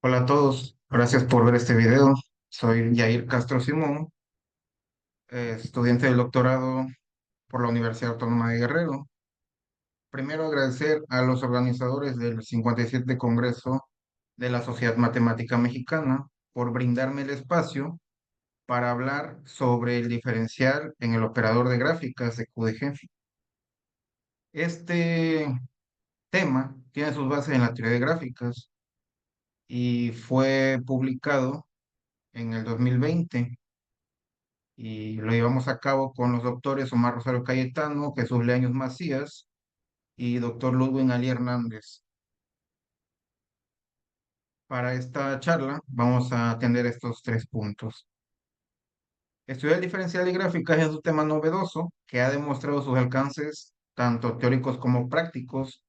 Hola a todos, gracias por ver este video. Soy Yair Castro Simón, estudiante del doctorado por la Universidad Autónoma de Guerrero. Primero agradecer a los organizadores del 57 Congreso de la Sociedad Matemática Mexicana por brindarme el espacio para hablar sobre el diferencial en el operador de gráficas de QDG. Este tema tiene sus bases en la teoría de gráficas y fue publicado en el 2020 y lo llevamos a cabo con los doctores Omar Rosario Cayetano, Jesús Leaños Macías y doctor Ludwig Ali Hernández. Para esta charla vamos a atender estos tres puntos. Estudiar el diferencial de gráficas es un tema novedoso que ha demostrado sus alcances tanto teóricos como prácticos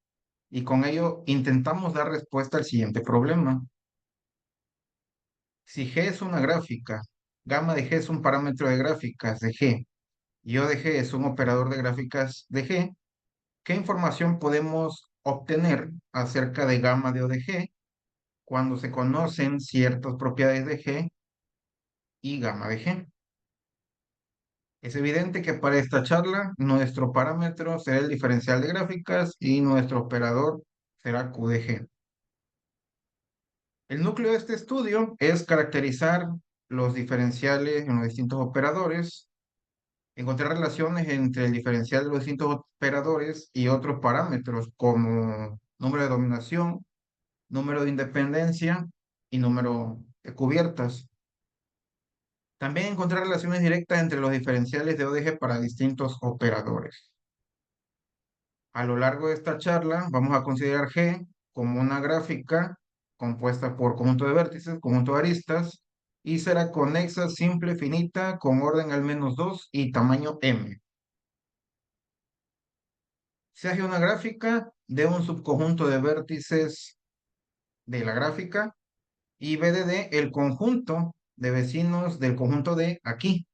y con ello intentamos dar respuesta al siguiente problema. Si G es una gráfica, gamma de G es un parámetro de gráficas de G y O de G es un operador de gráficas de G, ¿qué información podemos obtener acerca de gamma de O de G cuando se conocen ciertas propiedades de G y gamma de G? Es evidente que para esta charla nuestro parámetro será el diferencial de gráficas y nuestro operador será Q de G. El núcleo de este estudio es caracterizar los diferenciales en los distintos operadores, encontrar relaciones entre el diferencial de los distintos operadores y otros parámetros como número de dominación, número de independencia y número de cubiertas. También encontrar relaciones directas entre los diferenciales de ODG para distintos operadores. A lo largo de esta charla vamos a considerar G como una gráfica compuesta por conjunto de vértices, conjunto de aristas, y será conexa, simple, finita, con orden al menos 2 y tamaño M. Se hace una gráfica de un subconjunto de vértices de la gráfica y BDD el conjunto de vecinos del conjunto D aquí.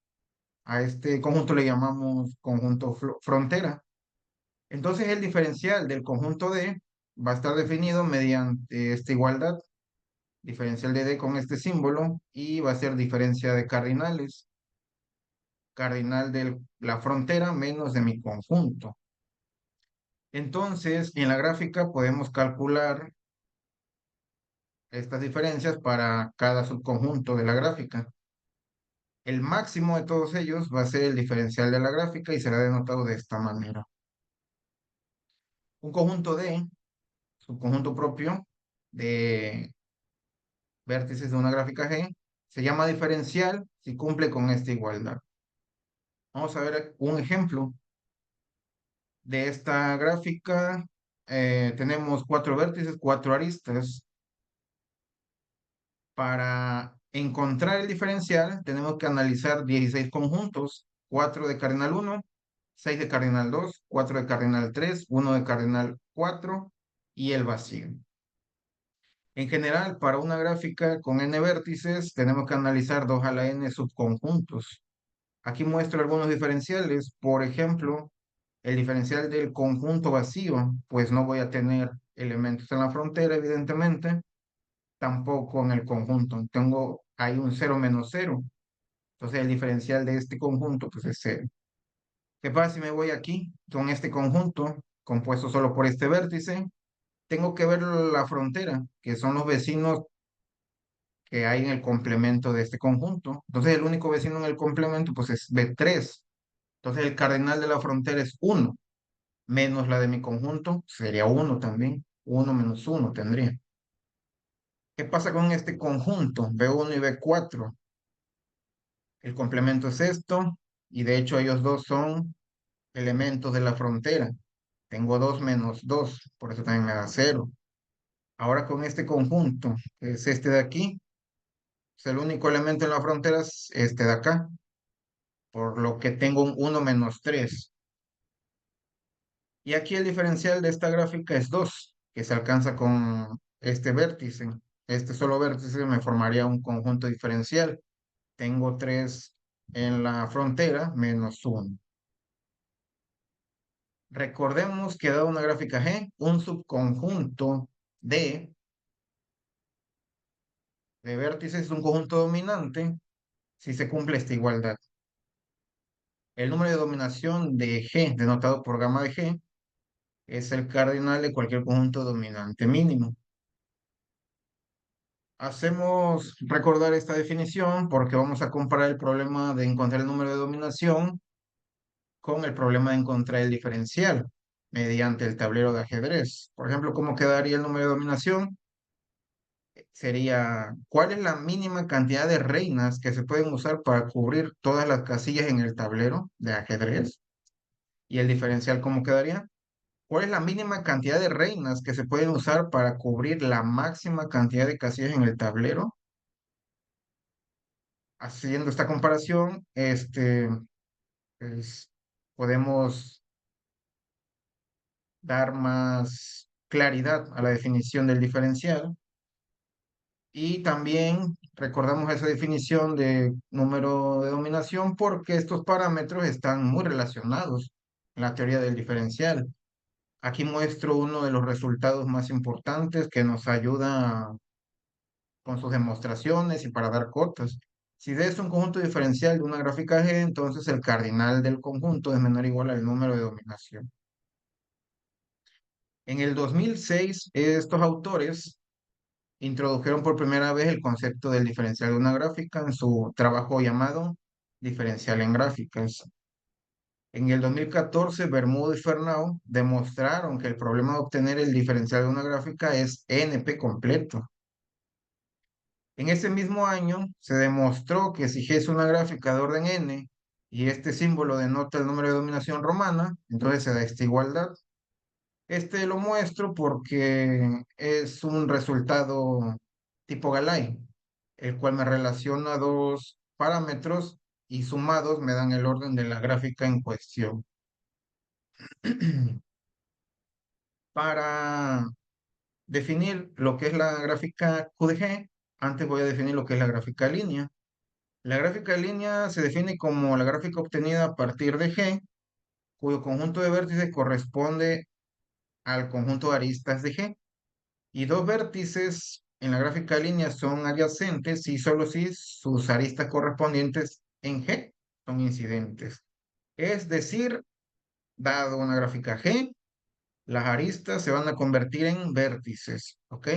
A este conjunto le llamamos conjunto frontera. Entonces el diferencial del conjunto D va a estar definido mediante esta igualdad, diferencial de D con este símbolo, y va a ser diferencia de cardinales, cardinal de la frontera menos de mi conjunto. Entonces, en la gráfica podemos calcular estas diferencias para cada subconjunto de la gráfica. El máximo de todos ellos va a ser el diferencial de la gráfica y será denotado de esta manera. Un conjunto D, subconjunto propio de vértices de una gráfica G, se llama diferencial si cumple con esta igualdad. Vamos a ver un ejemplo de esta gráfica. Tenemos cuatro vértices, cuatro aristas. Para encontrar el diferencial, tenemos que analizar 16 conjuntos, 4 de cardinal 1, 6 de cardinal 2, 4 de cardinal 3, 1 de cardinal 4 y el vacío. En general, para una gráfica con n vértices, tenemos que analizar 2 a la n subconjuntos. Aquí muestro algunos diferenciales. Por ejemplo, el diferencial del conjunto vacío, pues no voy a tener elementos en la frontera, evidentemente, tampoco en el conjunto. Tengo ahí un cero menos cero. Entonces el diferencial de este conjunto pues es cero. ¿Qué pasa si me voy aquí con este conjunto compuesto solo por este vértice? Tengo que ver la frontera, que son los vecinos que hay en el complemento de este conjunto. Entonces el único vecino en el complemento pues es B3. Entonces el cardinal de la frontera es 1 menos la de mi conjunto sería 1 también. 1 menos 1 tendría. ¿Qué pasa con este conjunto? B1 y B4. El complemento es esto, y de hecho ellos dos son elementos de la frontera. Tengo 2 menos 2, por eso también me da 0. Ahora con este conjunto, que es este de aquí, pues el único elemento en la frontera es este de acá, por lo que tengo un 1 menos 3. Y aquí el diferencial de esta gráfica es 2, que se alcanza con este vértice. Este solo vértice me formaría un conjunto diferencial. Tengo 3 en la frontera menos 1. Recordemos que dado una gráfica G, un subconjunto D de vértices de un conjunto dominante si se cumple esta igualdad. El número de dominación de G, denotado por gamma de G, es el cardinal de cualquier conjunto dominante mínimo. Hacemos recordar esta definición porque vamos a comparar el problema de encontrar el número de dominación con el problema de encontrar el diferencial mediante el tablero de ajedrez. Por ejemplo, ¿cómo quedaría el número de dominación? Sería, ¿cuál es la mínima cantidad de reinas que se pueden usar para cubrir todas las casillas en el tablero de ajedrez? ¿Y el diferencial cómo quedaría? ¿Cuál es la mínima cantidad de reinas que se pueden usar para cubrir la máxima cantidad de casillas en el tablero? Haciendo esta comparación, pues, podemos dar más claridad a la definición del diferencial y también recordamos esa definición de número de dominación porque estos parámetros están muy relacionados en la teoría del diferencial. Aquí muestro uno de los resultados más importantes que nos ayuda con sus demostraciones y para dar cotas. Si D es un conjunto diferencial de una gráfica G, entonces el cardinal del conjunto es menor o igual al número de dominación. En el 2006, estos autores introdujeron por primera vez el concepto del diferencial de una gráfica en su trabajo llamado Diferencial en gráficas. En el 2014, Bermudo y Fernao demostraron que el problema de obtener el diferencial de una gráfica es NP completo. En ese mismo año se demostró que si G es una gráfica de orden n y este símbolo denota el número de dominación romana, entonces se da esta igualdad. Este lo muestro porque es un resultado tipo Galai, el cual me relaciona dos parámetros y sumados me dan el orden de la gráfica en cuestión. Para definir lo que es la gráfica Q de G, antes voy a definir lo que es la gráfica línea. La gráfica línea se define como la gráfica obtenida a partir de G, cuyo conjunto de vértices corresponde al conjunto de aristas de G. Y dos vértices en la gráfica línea son adyacentes y solo si sus aristas correspondientes en G son incidentes. Es decir, dado una gráfica G, las aristas se van a convertir en vértices, ¿ok?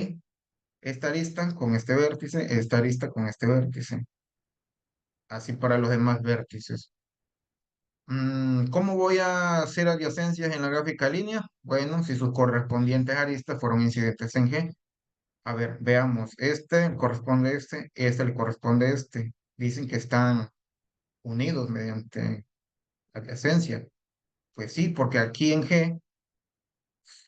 Esta arista con este vértice, esta arista con este vértice. Así para los demás vértices. ¿Cómo voy a hacer adyacencias en la gráfica línea? Bueno, si sus correspondientes aristas fueron incidentes en G. A ver, veamos. Este le corresponde a este le corresponde a este. Dicen que están unidos mediante adyacencia. Pues sí, porque aquí en G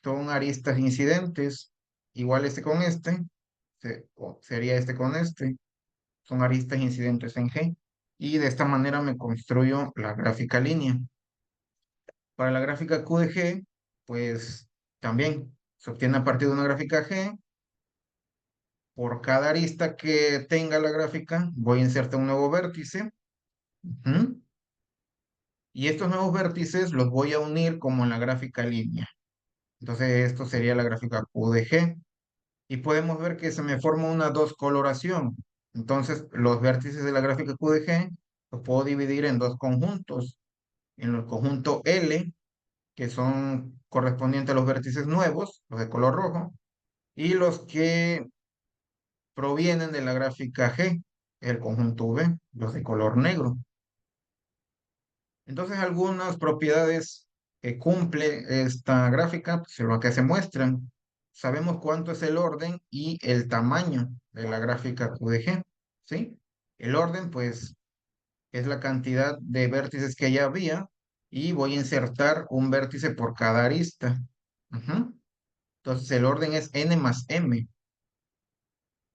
son aristas incidentes. Igual este con este, o sería este con este. Son aristas incidentes en G. Y de esta manera me construyo la gráfica línea. Para la gráfica Q de G, pues también se obtiene a partir de una gráfica G. Por cada arista que tenga la gráfica, voy a insertar un nuevo vértice. Ujú. Y estos nuevos vértices los voy a unir como en la gráfica línea. Entonces, esto sería la gráfica Q de G. Y podemos ver que se me forma una dos coloración. Entonces, los vértices de la gráfica Q de G los puedo dividir en dos conjuntos. En el conjunto L, que son correspondientes a los vértices nuevos, los de color rojo, y los que provienen de la gráfica G, el conjunto V, los de color negro. Entonces, algunas propiedades que cumple esta gráfica, pues, lo que se muestran. Sabemos cuánto es el orden y el tamaño de la gráfica Q de G, ¿sí? El orden, pues, es la cantidad de vértices que ya había y voy a insertar un vértice por cada arista. Ujú. Entonces, el orden es n más m.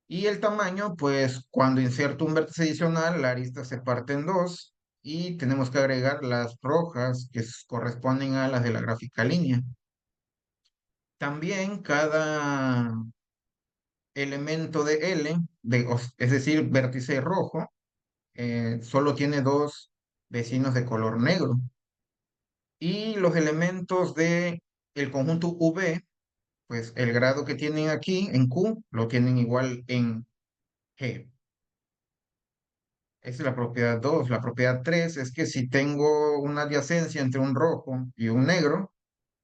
Y el tamaño, pues cuando inserto un vértice adicional, la arista se parte en dos y tenemos que agregar las rojas que corresponden a las de la gráfica línea. También cada elemento de L, es decir, vértice rojo, solo tiene dos vecinos de color negro. Y los elementos de el conjunto V, pues el grado que tienen aquí en Q, lo tienen igual en G. Esa es la propiedad 2. La propiedad 3 es que si tengo una adyacencia entre un rojo y un negro,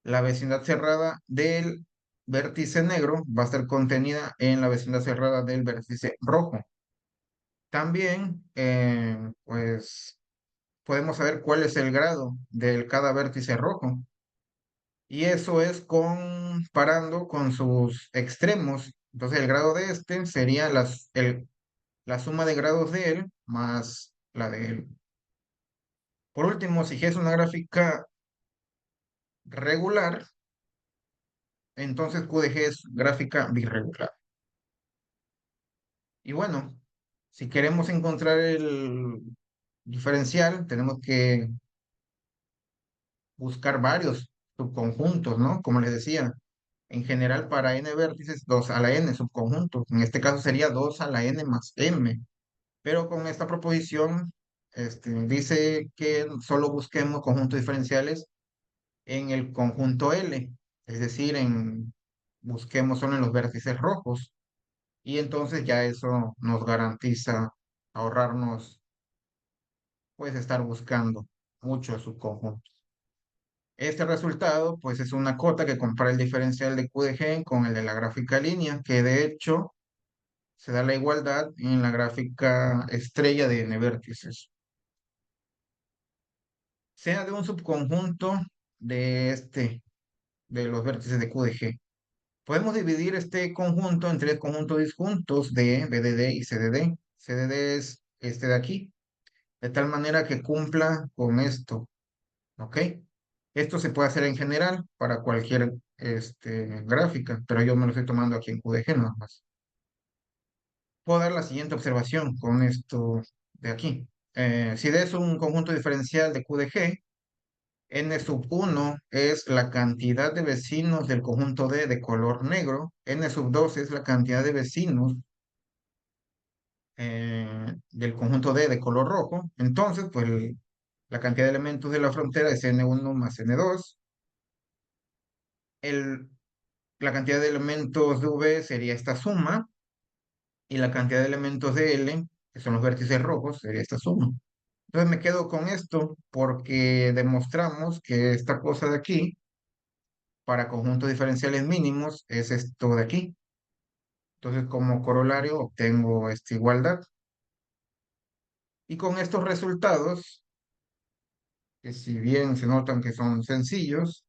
la vecindad cerrada del vértice negro va a estar contenida en la vecindad cerrada del vértice rojo. También, pues, podemos saber cuál es el grado de cada vértice rojo. Y eso es comparando con sus extremos. Entonces, el grado de este sería la suma de grados de él más la de él. Por último, si G es una gráfica regular, entonces Q de G es gráfica birregular. Y bueno, si queremos encontrar el diferencial, tenemos que buscar varios subconjuntos, ¿no? Como les decía, en general para n vértices, 2 a la n subconjuntos. En este caso sería 2 a la n más m. Pero con esta proposición, dice que solo busquemos conjuntos diferenciales en el conjunto L, es decir, busquemos solo en los vértices rojos. Y entonces ya eso nos garantiza ahorrarnos, pues, estar buscando muchos subconjuntos. Este resultado, pues, es una cota que compara el diferencial de Q de G con el de la gráfica línea, que de hecho se da la igualdad en la gráfica estrella de n vértices. Sea de un subconjunto de los vértices de Q de G. Podemos dividir este conjunto en tres conjuntos disjuntos de BDD y CDD. CDD es este de aquí, de tal manera que cumpla con esto, ¿ok? Esto se puede hacer en general para cualquier gráfica, pero yo me lo estoy tomando aquí en QDG nada más. Puedo dar la siguiente observación con esto de aquí. Si D es un conjunto diferencial de QDG, N sub 1 es la cantidad de vecinos del conjunto D de color negro, N sub 2 es la cantidad de vecinos del conjunto D de color rojo. Entonces, pues la cantidad de elementos de la frontera es N1 más N2. El, la cantidad de elementos de V sería esta suma, y la cantidad de elementos de L, que son los vértices rojos, sería esta suma. Entonces me quedo con esto porque demostramos que esta cosa de aquí, para conjuntos diferenciales mínimos, es esto de aquí. Entonces, como corolario, obtengo esta igualdad. Y con estos resultados, que si bien se notan que son sencillos,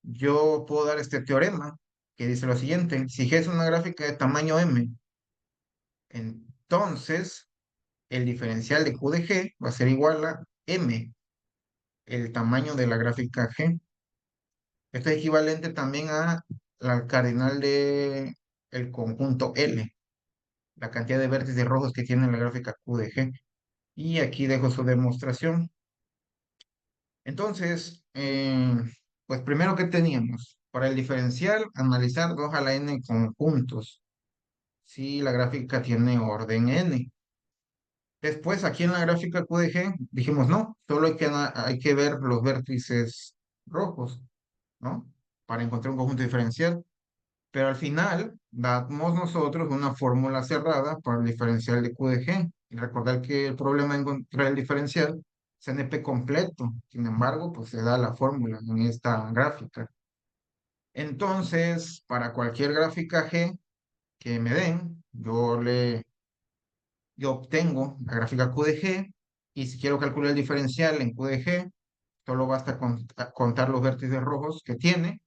yo puedo dar este teorema que dice lo siguiente: si G es una gráfica de tamaño m, entonces el diferencial de Q de G va a ser igual a m, el tamaño de la gráfica G. Esto es equivalente también a la cardinal de el conjunto L, la cantidad de vértices rojos que tiene la gráfica Q de G. Y aquí dejo su demostración. Entonces, pues primero que teníamos, para el diferencial, analizar 2 a la n conjuntos, si la gráfica tiene orden n. Después, aquí en la gráfica Q de G, dijimos no, solo hay que ver los vértices rojos, ¿no? Para encontrar un conjunto diferencial. Pero al final, damos nosotros una fórmula cerrada para el diferencial de Q de G. Y recordar que el problema de encontrar el diferencial es NP completo. Sin embargo, pues se da la fórmula en esta gráfica. Entonces, para cualquier gráfica G que me den, yo obtengo la gráfica Q de G, y si quiero calcular el diferencial en Q de G, solo basta contar los vértices rojos que tiene,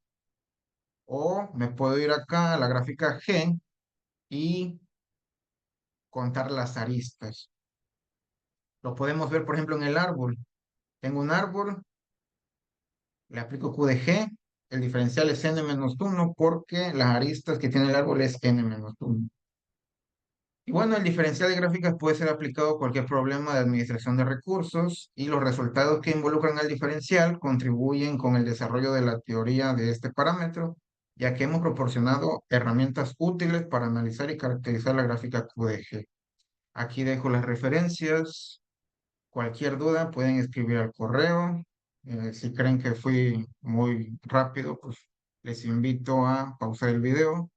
o me puedo ir acá a la gráfica G y contar las aristas. Lo podemos ver, por ejemplo, en el árbol. Tengo un árbol, le aplico Q de G, el diferencial es n-1 porque las aristas que tiene el árbol es n-1. Y bueno, el diferencial de gráficas puede ser aplicado a cualquier problema de administración de recursos, y los resultados que involucran al diferencial contribuyen con el desarrollo de la teoría de este parámetro, ya que hemos proporcionado herramientas útiles para analizar y caracterizar la gráfica Q de G. Aquí dejo las referencias. Cualquier duda pueden escribir al correo. Si creen que fui muy rápido, pues les invito a pausar el video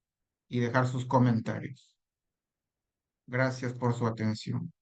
y dejar sus comentarios. Gracias por su atención.